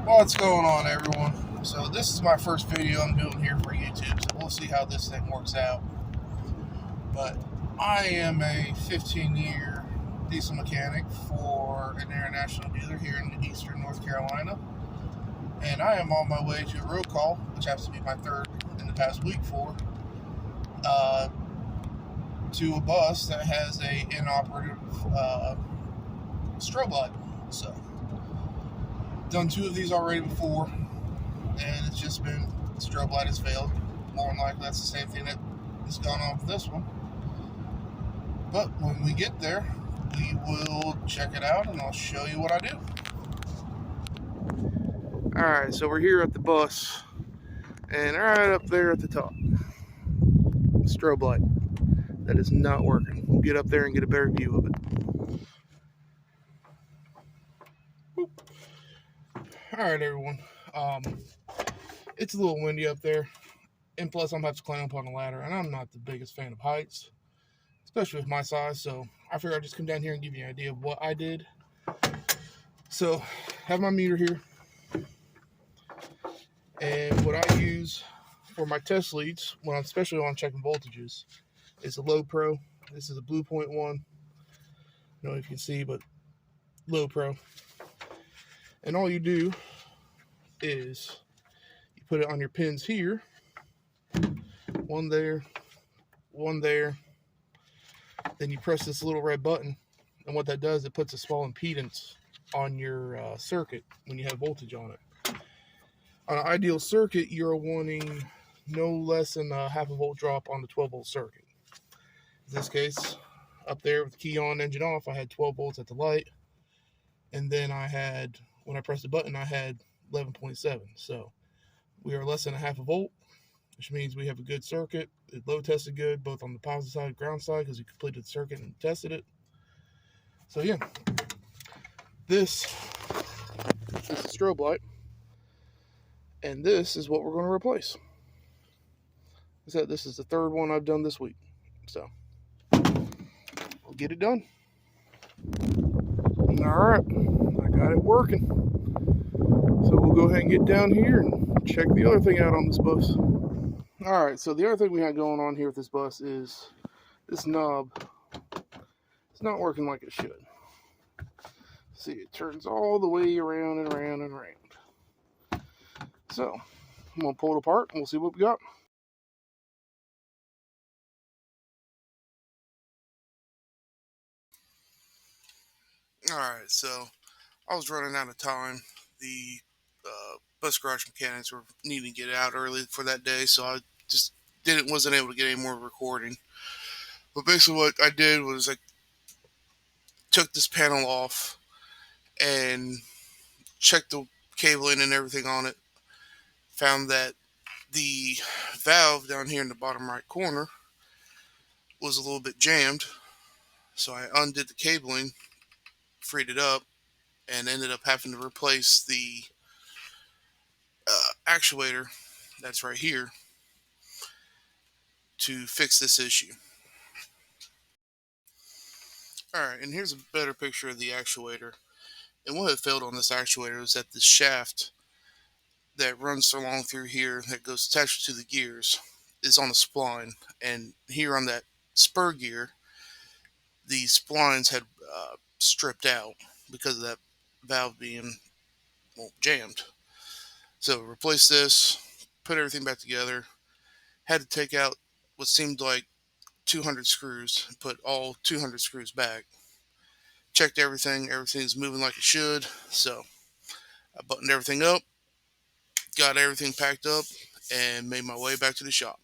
What's going on, everyone? So this is my first video I'm doing here for YouTube, so we'll see how this thing works out. But I am a 15-year diesel mechanic for an international dealer here in eastern North Carolina, and I am on my way to a road call, which happens to be my third in the past week to a bus that has a inoperative strobe light. So done 2 of these already before, and it's just been strobe light has failed. More than likely that's the same thing that is going on with this one. But when we get there, we will check it out and I'll show you what I do. Alright, so we're here at the bus, and right up there at the top, strobe light that is not working. We'll get up there and get a better view of it. Alright, everyone. It's a little windy up there, and plus I'm going to have to climb up on a ladder, and I'm not the biggest fan of heights, especially with my size, so I figured I'd just come down here and give you an idea of what I did. So, have my meter here, and what I use for my test leads, especially when I'm checking voltages, is a Low Pro. This is a Blue Point one. I don't know if you can see, but Low Pro. And all you do is you put it on your pins here, one there, one there. Then you press this little red button, and what that does, it puts a small impedance on your circuit when you have voltage on it. On an ideal circuit, you're wanting no less than a half a volt drop on the 12 volt circuit. In this case, up there with the key on, engine off, I had 12 volts at the light, and then when I pressed the button, I had 11.7. So we are less than a half a volt, which means we have a good circuit. It load tested good, both on the positive side and ground side, because we completed the circuit and tested it. So yeah, this is the strobe light, and this is what we're going to replace. This is the third one I've done this week, so we'll get it done. Alright, I got it working. So we'll go ahead and get down here and check the other thing out on this bus. Alright, so the other thing we had going on here with this bus is this knob. It's not working like it should. See, it turns all the way around and around and around. So, I'm going to pull it apart and we'll see what we got. Alright, so I was running out of time. The bus garage mechanics were needing to get out early for that day, so I just wasn't able to get any more recording. But basically what I did was I took this panel off and checked the cabling and everything on it. Found that the valve down here in the bottom right corner was a little bit jammed, so I undid the cabling, freed it up, and ended up having to replace the actuator that's right here to fix this issue. Alright, and here's a better picture of the actuator. And what had failed on this actuator is that the shaft that runs along through here that goes attached to the gears is on a spline, and here on that spur gear, the splines had stripped out because of that valve being jammed. So replace this, put everything back together, had to take out what seemed like 200 screws, put all 200 screws back, checked everything's moving like it should, so I buttoned everything up, got everything packed up, and made my way back to the shop.